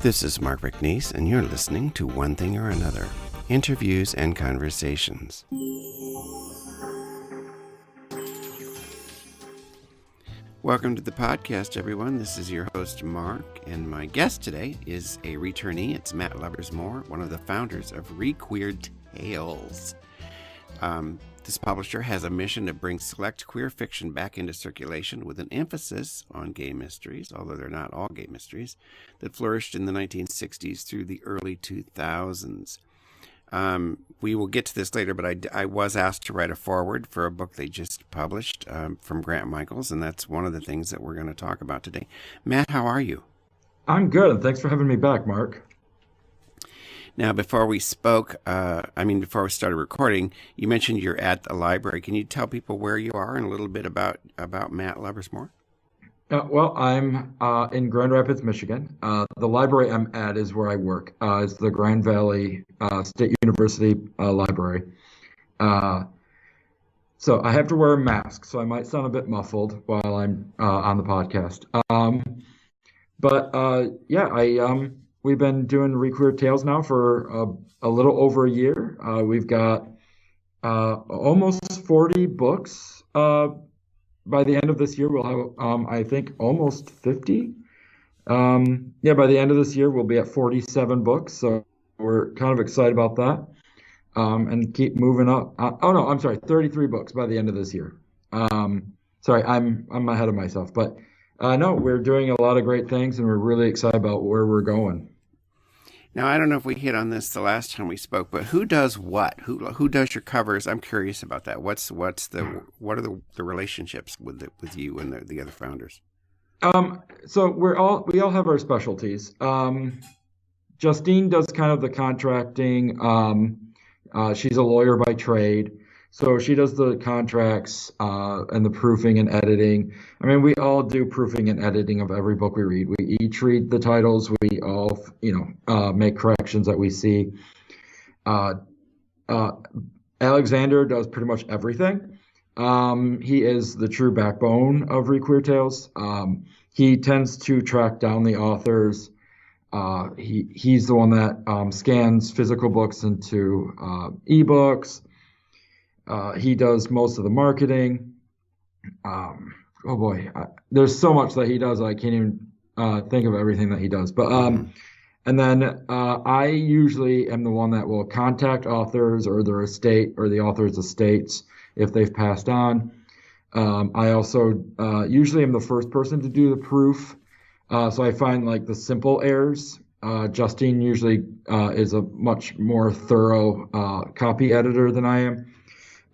This is Mark McNeese, and you're listening to One Thing or Another, interviews and conversations. Welcome to the podcast, everyone. This is your host, Mark, and my guest today is a returnee. It's Matt Lubbers-Moore, one of the founders of ReQueered Tales. This publisher has a mission to bring select queer fiction back into circulation with an emphasis on gay mysteries, although they're not all gay mysteries, that flourished in the 1960s through the early 2000s. We will get to this later, but I was asked to write a foreword for a book they just published from Grant Michaels, and that's one of the things that we're going to talk about today. Matt, how are you? I'm good, and thanks for having me back, Mark. Now, before we spoke, before we started recording, you mentioned you're at the library. Can you tell people where you are and a little bit about Matt Lubbers-Moore? Well, I'm in Grand Rapids, Michigan. The library I'm at is where I work. It's the Grand Valley State University Library. So I have to wear a mask, so I might sound a bit muffled while I'm on the podcast. We've been doing ReQueered Tales now for a little over a year. We've got almost 40 books. By the end of this year, we'll have, I think, almost 50. By the end of this year, we'll be at 47 books. So we're kind of excited about that and keep moving up. 33 books by the end of this year. I'm ahead of myself. But no, we're doing a lot of great things, and we're really excited about where we're going. Now, I don't know if we hit on this the last time we spoke, but who does what? Who does your covers? I'm curious about that. What are the relationships with you and the other founders? So we all have our specialties. Justine does kind of the contracting. She's a lawyer by trade, so she does the contracts and the proofing and editing. I mean, we all do proofing and editing of every book we read. We each read the titles. We all, make corrections that we see. Alexander does pretty much everything. He is the true backbone of ReQueered Tales. He tends to track down the authors. He's the one that scans physical books into ebooks. He does most of the marketing. There's so much that he does. I can't even think of everything that he does. But and then I usually am the one that will contact authors or their estate or the author's estates if they've passed on. I also usually am the first person to do the proof. So I find like the simple errors. Justine usually is a much more thorough copy editor than I am.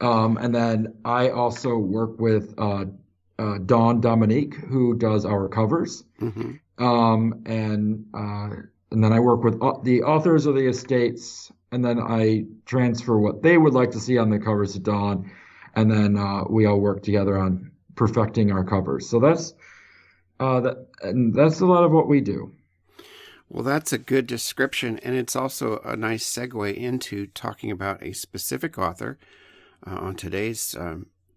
And then I also work with Dawn Dominique, who does our covers. Mm-hmm. And then I work with the authors of the estates, and then I transfer what they would like to see on the covers to Dawn, and then we all work together on perfecting our covers. So that's a lot of what we do. Well, that's a good description, and it's also a nice segue into talking about a specific author on today's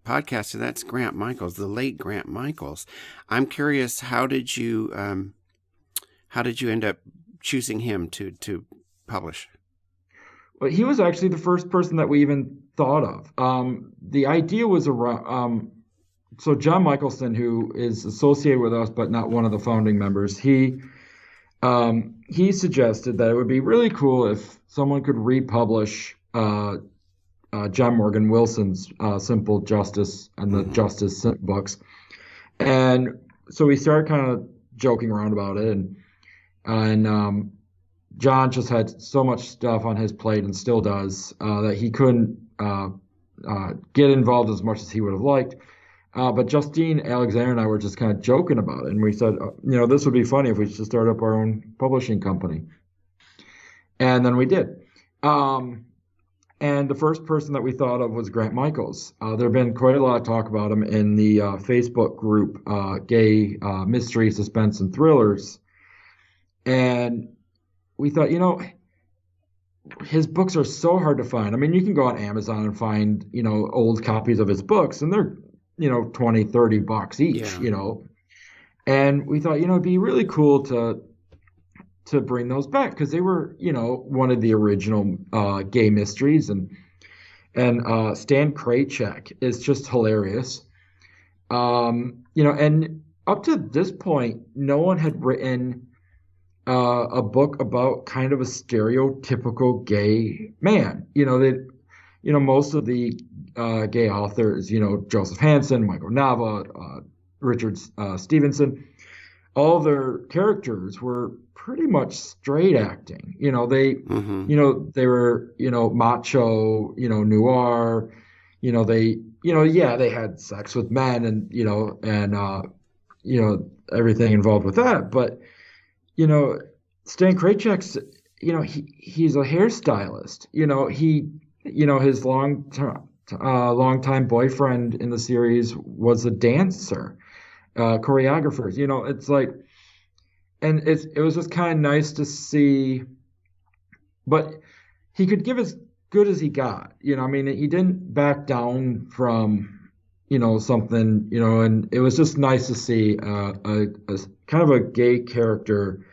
podcast, and that's Grant Michaels, the late Grant Michaels. I'm curious, how did you end up choosing him to publish? Well, he was actually the first person that we even thought of. The idea was around. So John Michelson, who is associated with us but not one of the founding members, he suggested that it would be really cool if someone could republish John Morgan Wilson's Simple Justice and the Justice books. And so we started kind of joking around about it. And John just had so much stuff on his plate and still does that he couldn't get involved as much as he would have liked. But Justine, Alexander, and I were just kind of joking about it. And we said, this would be funny if we just started up our own publishing company. And then we did. And the first person that we thought of was Grant Michaels. There have been quite a lot of talk about him in the Facebook group, Gay Mystery, Suspense, and Thrillers. And we thought, his books are so hard to find. I mean, you can go on Amazon and find, old copies of his books, and they're, $20, $30 each, And we thought, it'd be really cool to to bring those back because they were, one of the original gay mysteries, and Stan Kraychick is just hilarious. And up to this point, no one had written a book about kind of a stereotypical gay man. Most of the gay authors, Joseph Hansen, Michael Nava, Richard Stevenson, all their characters were pretty much straight acting. They were, macho, noir, they had sex with men and everything involved with that. But, Stan Kraychick's, he's a hairstylist. His long-time boyfriend in the series was a dancer, choreographers. It's like, and it was just kind of nice to see, but he could give as good as he got. He didn't back down from, something, and it was just nice to see a kind of a gay character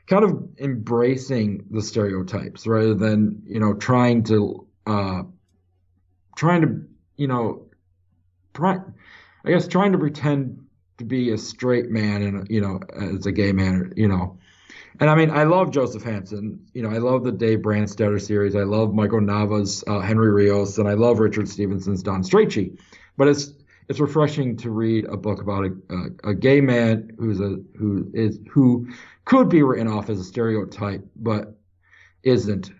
kind of embracing the stereotypes rather than, trying to pretend to be a straight man and, as a gay man, And I love Joseph Hansen. I love the Dave Brandstatter series. I love Michael Nava's Henry Rios, and I love Richard Stevenson's Don Strachey. But it's refreshing to read a book about a gay man who could be written off as a stereotype, but isn't.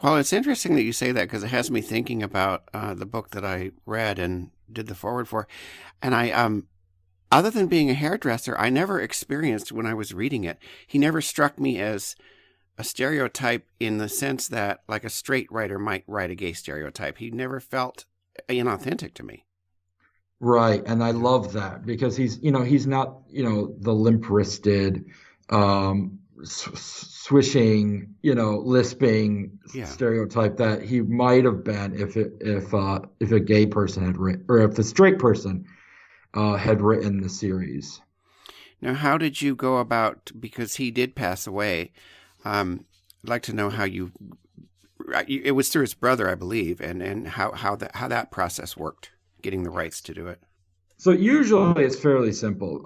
Well, it's interesting that you say that because it has me thinking about the book that I read and did the foreword for, and I other than being a hairdresser, I never experienced when I was reading it. He never struck me as a stereotype in the sense that, like, a straight writer might write a gay stereotype. He never felt inauthentic to me. Right, and I love that because he's not, the limp-wristed, swishing, lisping stereotype that he might have been if a gay person had written, or if a straight person had written the series. Now, how did you go about, because he did pass away, I'd like to know how it was through his brother, I believe, and how that process worked, getting the rights to do it. So usually it's fairly simple.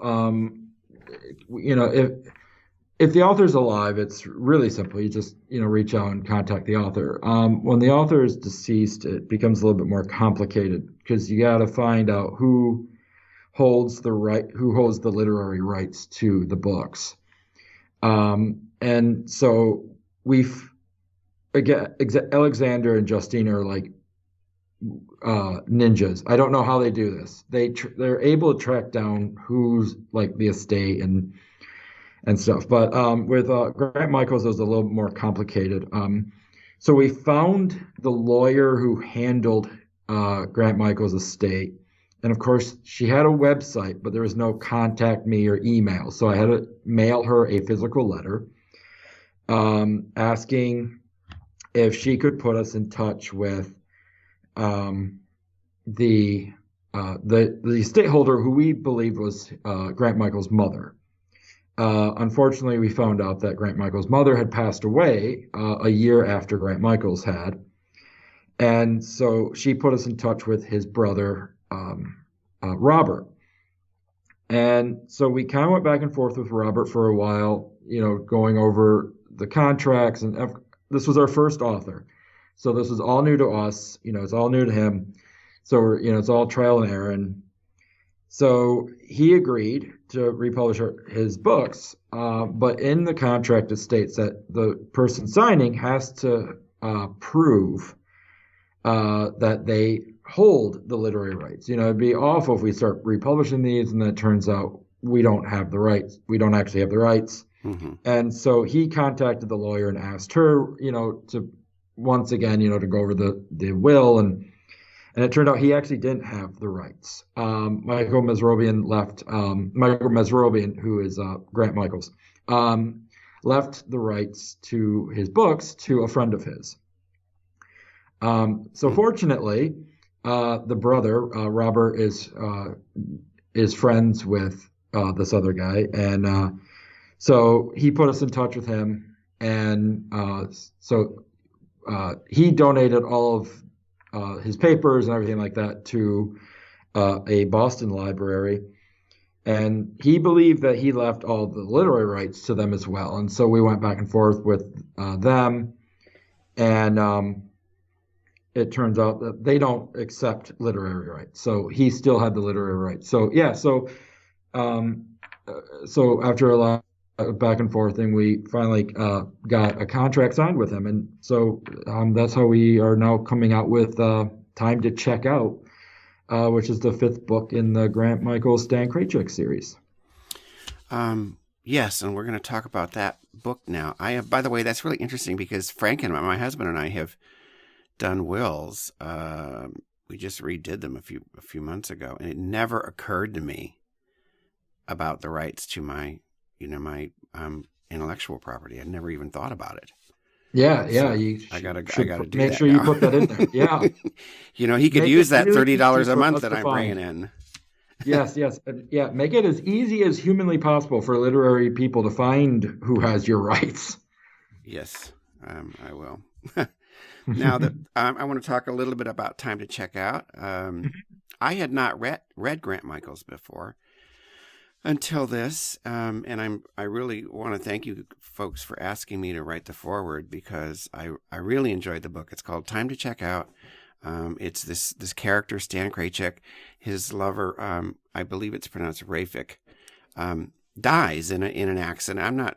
If the author's alive, it's really simple. You just, reach out and contact the author. When the author is deceased, it becomes a little bit more complicated because you got to find out who holds the literary rights to the books. And so Alexander and Justine are like ninjas. I don't know how they do this. They're able to track down who's like the estate and stuff. But with Grant Michaels, it was a little more complicated. So we found the lawyer who handled Grant Michaels' estate. And of course, she had a website, but there was no contact me or email. So I had to mail her a physical letter asking if she could put us in touch with the estate holder, who we believed was Grant Michaels' mother. Unfortunately, we found out that Grant Michaels' mother had passed away a year after Grant Michaels had. And so she put us in touch with his brother, Robert. And so we kind of went back and forth with Robert for a while, going over the contracts. And this was our first author. So this was all new to us. It's all new to him. So, it's all trial and error. And so he agreed to republish his books. But in the contract, it states that the person signing has to prove that they hold the literary rights. It'd be awful if we start republishing these and then it turns out we don't have the rights. We don't actually have the rights. Mm-hmm. And so he contacted the lawyer and asked her, to once again, to go over the will. And it turned out he actually didn't have the rights. Michael Mesrobian, who is Grant Michaels, left the rights to his books to a friend of his. So fortunately, the brother, Robert, is friends with this other guy. And So he put us in touch with him, and he donated all of his papers and everything like that to a Boston library. And he believed that he left all the literary rights to them as well. And so we went back and forth with them. And it turns out that they don't accept literary rights. So he still had the literary rights. So, yeah. So after a lot of back and forth, and we finally got a contract signed with him. And so that's how we are now coming out with Time to Check Out, which is the 5th book in the Grant Michaels Stan Kraychick series. Yes, and we're going to talk about that book now. By the way, that's really interesting because Frank and my husband and I have done wills. We just redid them a few months ago, and it never occurred to me about the rights to my intellectual property. I never even thought about it. Yeah. I gotta do make that sure now. You put that in there. Yeah. He could use that $30 a month that I'm bringing in. Yes. Yeah. Make it as easy as humanly possible for literary people to find who has your rights. Yes, I will. Now that I want to talk a little bit about Time to Check Out. I had not read Grant Michaels before until this, and I really want to thank you folks for asking me to write the foreword because I really enjoyed the book. It's called Time to Check Out. It's this character, Stan Kraychick, his lover, I believe it's pronounced Reissue, dies in an accident.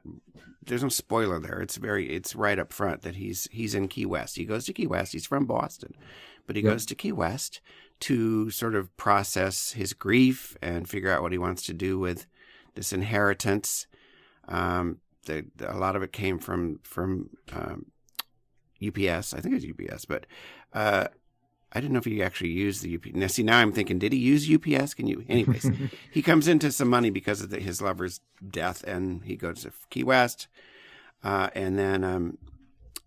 There's no spoiler there. It's right up front that he's in Key West. He goes to Key West. He's from Boston, but he goes to Key West to sort of process his grief and figure out what he wants to do with this inheritance. A lot of it came from UPS. I think it was UPS, but I didn't know if he actually used the UPS. Now I'm thinking, did he use UPS? Anyways, he comes into some money because of his lover's death, and he goes to Key West. And then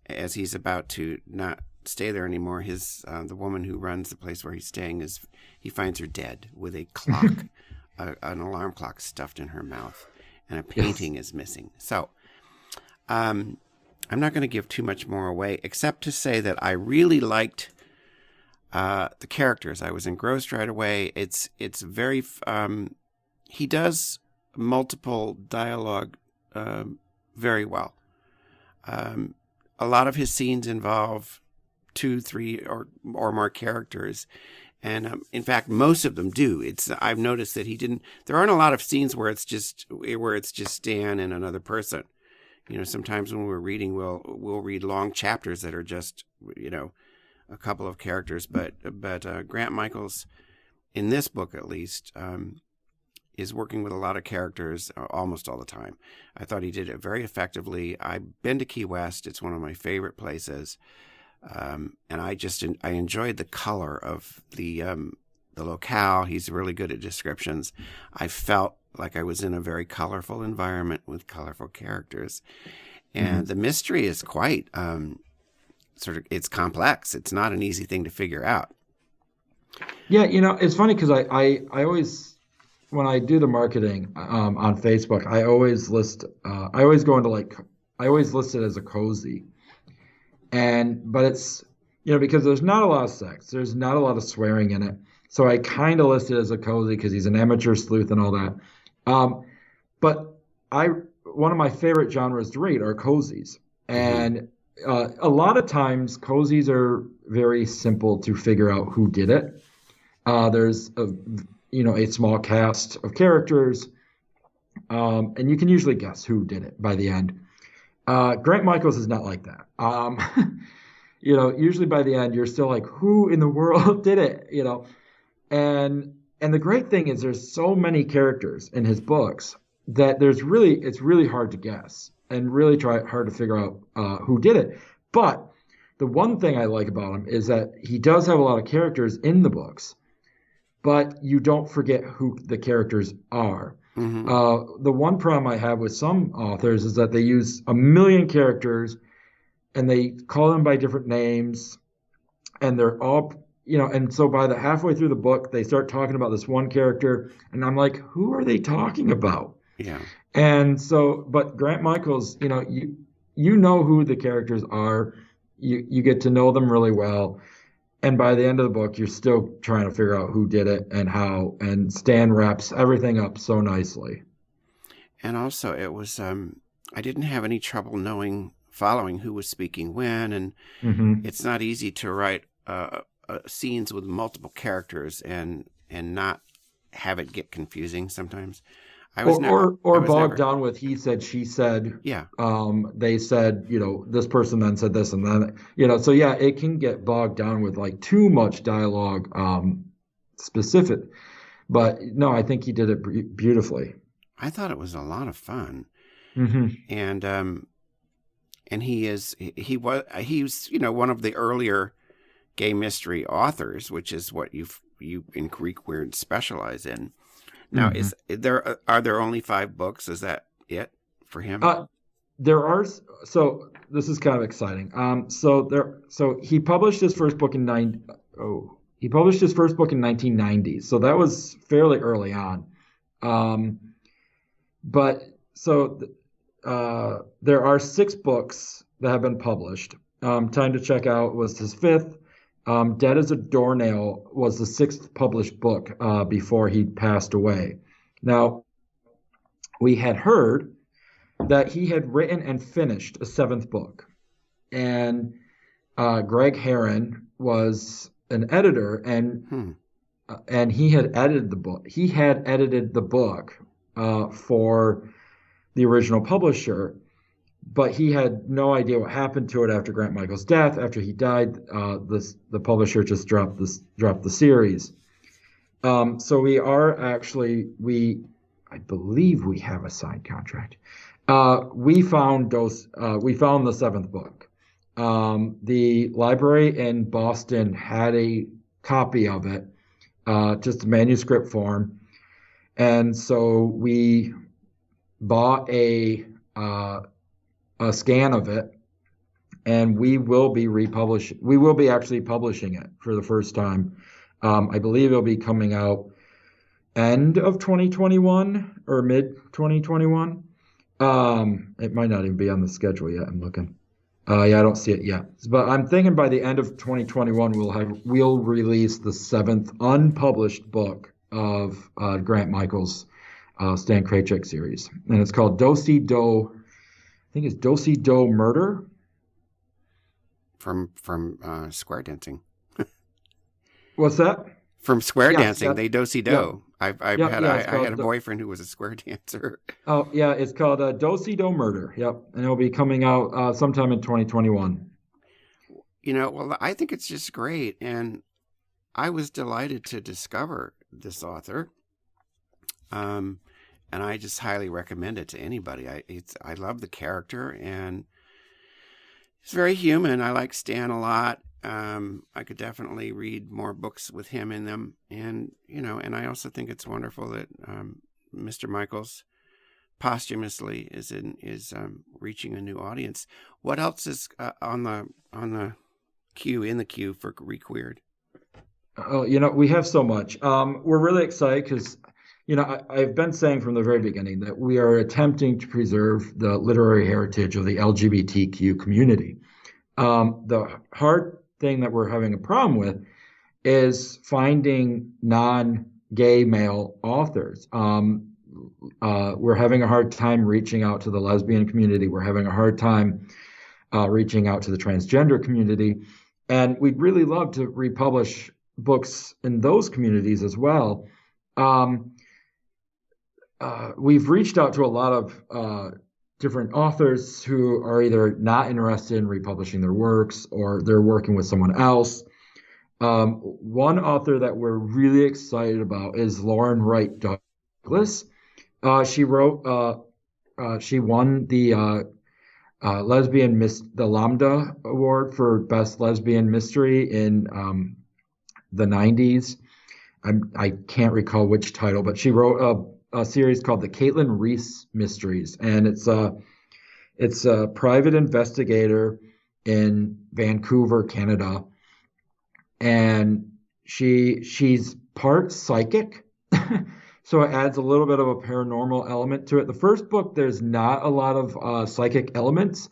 as he's about to not stay there anymore, the woman who runs the place where he's staying he finds her dead with a clock, an alarm clock stuffed in her mouth, and a painting is missing. So I'm not going to give too much more away, except to say that I really liked the characters. I was engrossed right away. It's very he does multiple dialogue very well. A lot of his scenes involve 2, 3, or more characters, and in fact, most of them do. I've noticed that there aren't a lot of scenes where it's just Stan and another person. Sometimes when we're reading, we'll read long chapters that are just a couple of characters, but Grant Michaels, in this book at least, is working with a lot of characters almost all the time. I thought he did it very effectively. I've been to Key West; it's one of my favorite places, and I enjoyed the color of the locale. He's really good at descriptions. I felt like I was in a very colorful environment with colorful characters, and the mystery is quite. It's complex. It's not an easy thing to figure out. Yeah, it's funny because I always, when I do the marketing on Facebook, I always list, I always list it as a cozy. But it's, because there's not a lot of sex, there's not a lot of swearing in it. So I kind of list it as a cozy because he's an amateur sleuth and all that. But one of my favorite genres to read are cozies. And a lot of times cozies are very simple to figure out who did it. There's a small cast of characters, and you can usually guess who did it by the end. Grant Michaels is not like that. Usually by the end you're still like, who in the world did it? And the great thing is there's so many characters in his books that it's really hard to guess. And really hard to figure out who did it. But the one thing I like about him is that he does have a lot of characters in the books, but you don't forget who the characters are. The one problem I have with some authors is that they use a million characters and they call them by different names, and they're all, and so by the halfway through the book, they start talking about this one character, and I'm like, who are they talking about? Yeah. And so, but Grant Michaels, you know who the characters are. You get to know them really well. And by the end of the book, you're still trying to figure out who did it and how. And Stan wraps everything up so nicely. And also, it was I didn't have any trouble following who was speaking when, and Hmm. it's not easy to write scenes with multiple characters and not have it get confusing sometimes. I was Or, never. or I or was bogged never. down with he said, she said. Yeah. They said, this person then said this and then, so yeah, it can get bogged down with like too much dialogue, specific. But no, I think he did it beautifully. I thought it was a lot of fun, Hmm. and he was one of the earlier gay mystery authors, which is what you in ReQueered specialize in. Now, Hmm. are there only 5 books? Is that it for him? Uh, there are so this is kind of exciting. So he published his first book in nine oh he published his first book in 1990. So that was fairly early on. Um, but so there are 6 books that have been published. Time to Check Out was his fifth. Dead as a Doornail was the 6th published book before he passed away. Now, we had heard that he had written and finished a 7th book. And Greg Herron was an editor, Hmm. and he had edited the book. He had edited the book for the original publisher, but he had no idea what happened to it after Grant Michaels' death. After he died, the publisher just dropped the series. So I believe we have a signed contract. We found the 7th book. The library in Boston had a copy of it, just a manuscript form, and so we bought a scan of it, and we will be republishing. We will be actually publishing it for the first time. I believe it'll be coming out end of 2021 or mid 2021. It might not even be on the schedule yet. I'm looking. Yeah, I don't see it yet. But I'm thinking by the end of 2021, we'll release the 7th unpublished book of Grant Michaels' Stan Kraychick series, and it's called Do-Si Do. I think it's Do-Si Do Murder. From square dancing. What's that? From square Yes, dancing, yep, they do-si yep, do. yep, yeah. It's I had called a boyfriend who was a square dancer. Oh yeah, it's called Do-Si Do Murder. Yep, and it'll be coming out sometime in 2021. Well, I think it's just great, and I was delighted to discover this author. And I just highly recommend it to anybody. I love the character, and he's very human. I like Stan a lot. I could definitely read more books with him in them, and I also think it's wonderful that Mr. Michaels posthumously is reaching a new audience. What else is on the queue for ReQueered? Oh, we have so much. We're really excited because, I've been saying from the very beginning that we are attempting to preserve the literary heritage of the LGBTQ community. The hard thing that we're having a problem with is finding non-gay male authors. We're having a hard time reaching out to the lesbian community. We're having a hard time reaching out to the transgender community. And we'd really love to republish books in those communities as well. We've reached out to a lot of different authors who are either not interested in republishing their works or they're working with someone else. One author that we're really excited about is Lauren Wright Douglas. She won the the Lambda Award for Best Lesbian Mystery in the 90s. I can't recall which title, but she wrote a series called the Caitlin Reese Mysteries, and it's a private investigator in Vancouver, Canada, and she's part psychic. So it adds a little bit of a paranormal element to it. The first book, there's not a lot of psychic elements.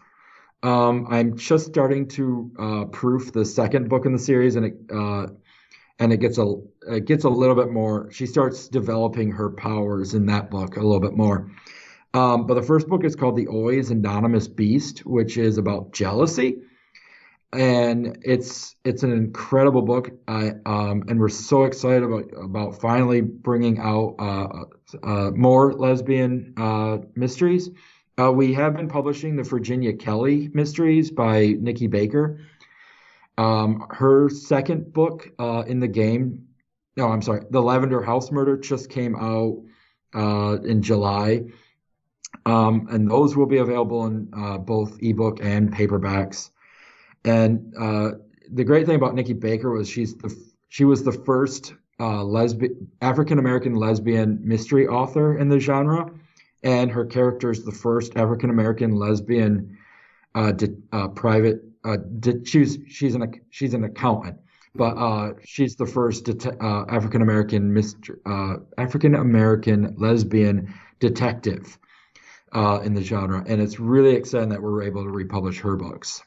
I'm just starting to proof the second book in the series, and it gets a little bit more. She starts developing her powers in that book a little bit more. But the first book is called The Always Anonymous Beast, which is about jealousy, and it's an incredible book. And we're so excited about finally bringing out more lesbian mysteries. We have been publishing the Virginia Kelly mysteries by Nikki Baker. Her second book in the game, no, I'm sorry, The Lavender House Murder just came out in July. And those will be available in both ebook and paperbacks. And the great thing about Nikki Baker was she was the first African American lesbian mystery author in the genre, and her character is the first African American lesbian private. She's an accountant, but she's the first African American lesbian detective in the genre, and it's really exciting that we're able to republish her books.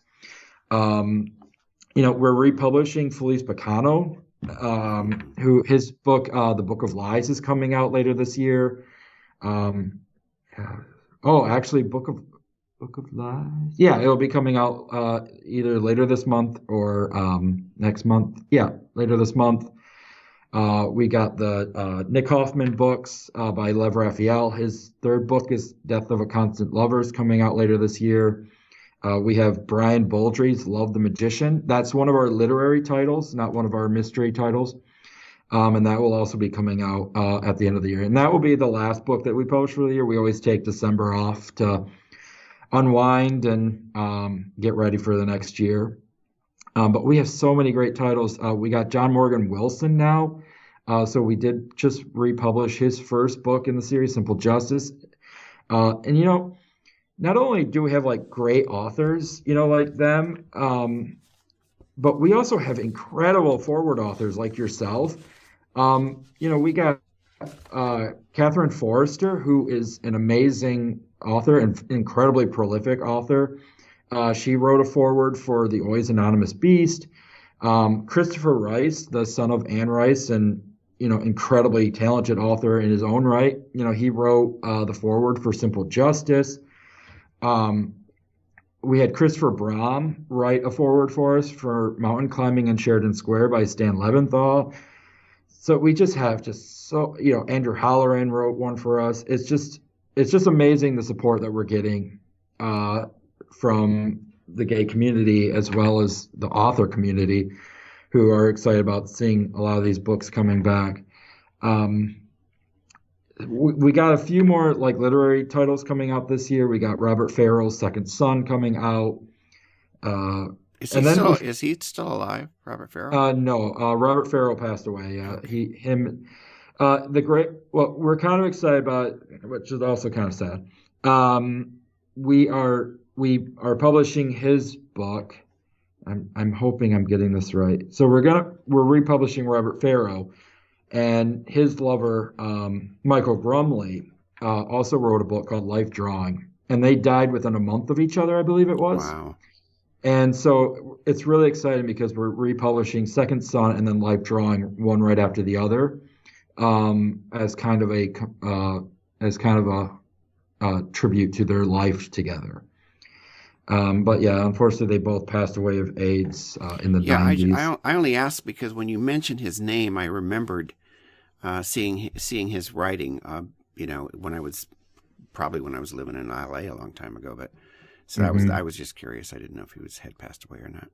We're republishing Felice Bacano, who his book, The Book of Lies, is coming out later this year. Actually, Book of Lies. Yeah, it'll be coming out either later this month or next month. Yeah, later this month. We got the Nick Hoffman books by Lev Raphael. His third book is Death of a Constant Lovers, coming out later this year. We have Brian Baldry's Love the Magician. That's one of our literary titles, not one of our mystery titles. And that will also be coming out at the end of the year. And that will be the last book that we publish for the year. We always take December off to unwind and get ready for the next year. But we have so many great titles. We got John Morgan Wilson now. So we did just republish his first book in the series, Simple Justice. And not only do we have like great authors, like them, but we also have incredible forward authors like yourself. We got Catherine Forrester, who is an amazing author and incredibly prolific author. She wrote a foreword for The Always Anonymous Beast. Christopher Rice, the son of Anne Rice, and incredibly talented author in his own right. He wrote the foreword for Simple Justice. We had Christopher Brom write a foreword for us for Mountain Climbing in Sheridan Square by Stan Leventhal. So we just have Andrew Halloran wrote one for us. It's just amazing the support that we're getting from the gay community as well as the author community, who are excited about seeing a lot of these books coming back. We got a few more like literary titles coming out this year. We got Robert Farrell's Second Son coming out. Is he still alive, Robert Farrell? No, Robert Farrell passed away. We're kind of excited about it, which is also kind of sad. We are publishing his book. I'm hoping I'm getting this right. So we're republishing Robert Farrell, and his lover Michael Grumley also wrote a book called Life Drawing, and they died within a month of each other, I believe it was. Wow. And so it's really exciting because we're republishing Second Son and then Life Drawing, one right after the other, as kind of a tribute to their life together. But yeah, unfortunately, they both passed away of AIDS in the 90s. I only asked because when you mentioned his name, I remembered seeing his writing. When I was living in LA a long time ago. But so I was just curious. I didn't know if he had passed away or not.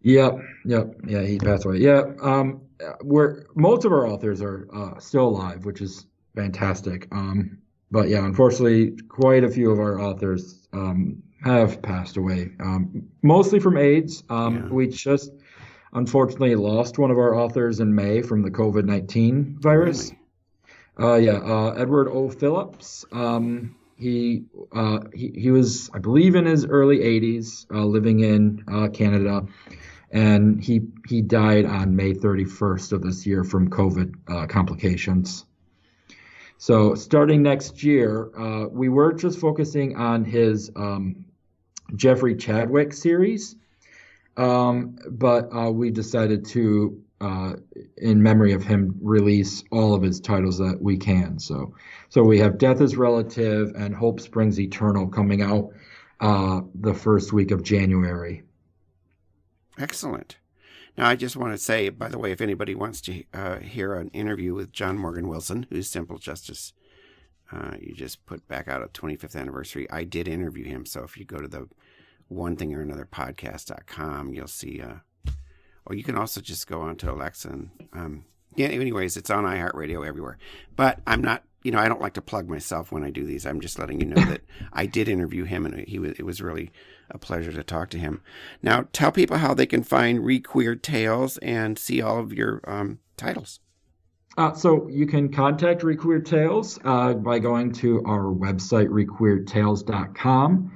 Yep, yeah, he passed away. Yeah, most of our authors are still alive, which is fantastic. But yeah, unfortunately, quite a few of our authors have passed away, mostly from AIDS. We just unfortunately lost one of our authors in May from the COVID-19 virus. Really? Edward O. Phillips. He was, I believe, in his early 80s, living in Canada, and he died on May 31st of this year from COVID complications. So starting next year, we were just focusing on his Jeffrey Chadwick series, but we decided to, in memory of him, release all of his titles that we can. So we have Death is Relative and Hope Springs Eternal coming out the first week of January. Excellent. Now, I just want to say, by the way, if anybody wants to hear an interview with John Morgan Wilson, who's Simple Justice, you just put back out a 25th anniversary. I did interview him, so if you go to the One Thing or Another podcast.com, you'll see, or you can also just go on to Alexa. And, anyways, it's on iHeartRadio everywhere. But I'm not, I don't like to plug myself when I do these. I'm just letting you know that I did interview him, and it was really a pleasure to talk to him. Now, tell people how they can find ReQueered Tales and see all of your titles. So you can contact ReQueered Tales by going to our website, requeeredtales.com.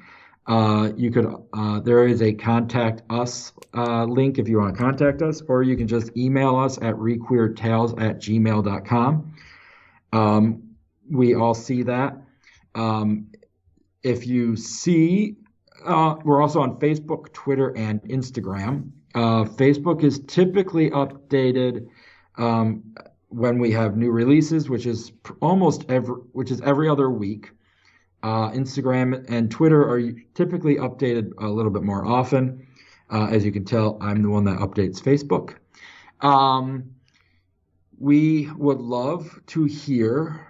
There is a contact us link if you want to contact us, or you can just email us at requeeredtales@gmail.com. We all see that. If you see, we're also on Facebook, Twitter, and Instagram. Facebook is typically updated when we have new releases, which is every other week. Instagram and Twitter are typically updated a little bit more often. As you can tell, I'm the one that updates Facebook. We would love to hear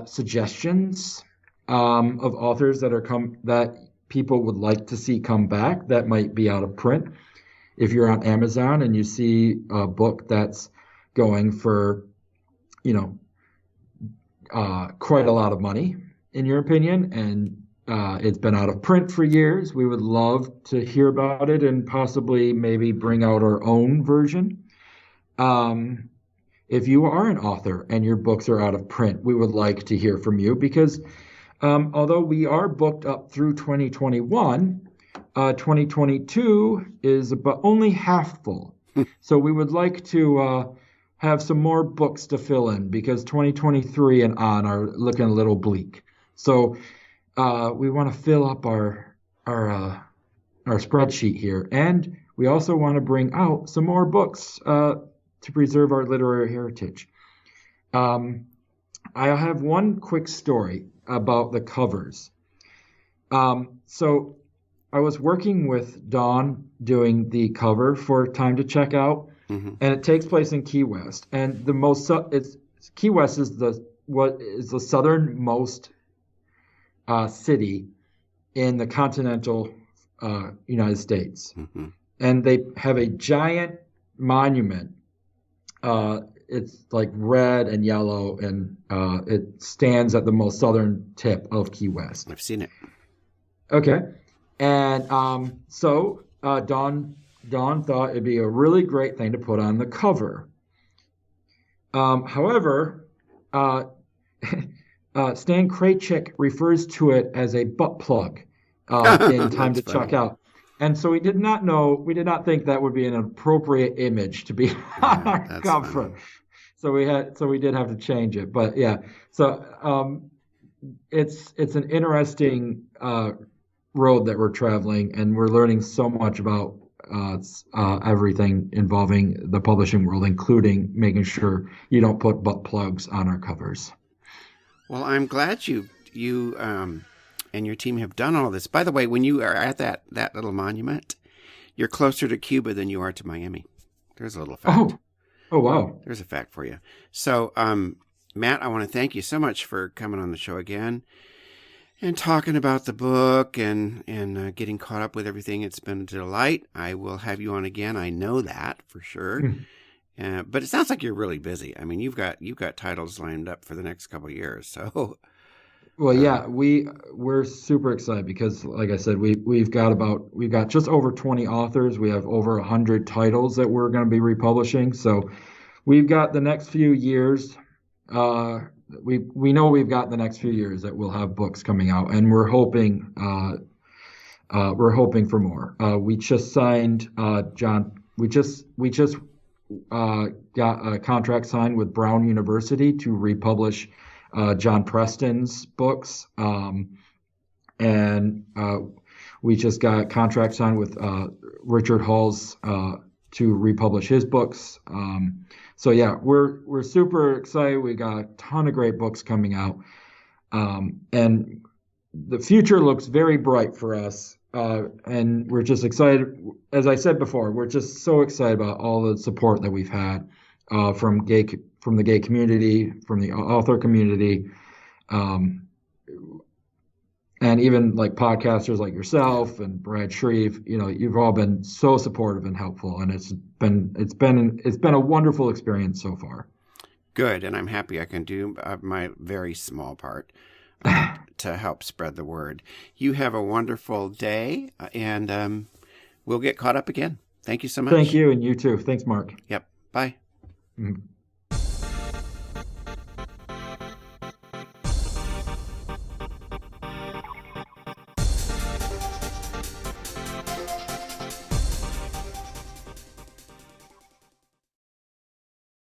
suggestions of authors that people would like to see come back that might be out of print. If you're on Amazon and you see a book that's going for, quite a lot of money, in your opinion, and it's been out of print for years, we would love to hear about it and possibly maybe bring out our own version. If you are an author and your books are out of print, we would like to hear from you because although we are booked up through 2021, 2022 is about only half full. So we would like to have some more books to fill in because 2023 and on are looking a little bleak. So we want to fill up our spreadsheet here, and we also want to bring out some more books to preserve our literary heritage. I have one quick story about the covers. So I was working with Dawn doing the cover for Time to Check Out, and it takes place in Key West. And Key West is the southernmost city in the continental United States, and they have a giant monument. It's like red and yellow, and it stands at the most southern tip of Key West. I've seen it. Okay. And so Dawn thought it'd be a really great thing to put on the cover. However, Stan Kraychick refers to it as a butt plug in Time to Check Out. And so we did not think that would be an appropriate image to be on our cover. Funny. So we did have to change it. But yeah, so it's an interesting road that we're traveling, and we're learning so much about everything involving the publishing world, including making sure you don't put butt plugs on our covers. Well, I'm glad you and your team have done all this. By the way, when you are at that little monument, you're closer to Cuba than you are to Miami. There's a little fact. Oh, wow. There's a fact for you. So, Matt, I want to thank you so much for coming on the show again and talking about the book and getting caught up with everything. It's been a delight. I will have you on again. I know that for sure. But it sounds like you're really busy. I mean, you've got titles lined up for the next couple of years. So, well, yeah, we're super excited because, like I said, we've got just over 20 authors. We have over 100 titles that we're going to be republishing. So, we've got the next few years. We know we've got the next few years that we'll have books coming out, and we're hoping for more. We just signed John. We just got a contract signed with Brown University to republish John Preston's books. And we just got contract signed with Richard Hall's to republish his books. So yeah, we're super excited. We got a ton of great books coming out, and the future looks very bright for us. And we're just excited. As I said before, we're just so excited about all the support that we've had from the gay community, from the author community. And even like podcasters like yourself and Brad Shreve, you've all been so supportive and helpful, and it's been a wonderful experience so far. Good, and I'm happy I can do my very small part to help spread the word. You have a wonderful day, and we'll get caught up again. Thank you so much. Thank you, and you too. Thanks, Mark. Yep. Bye. Mm-hmm.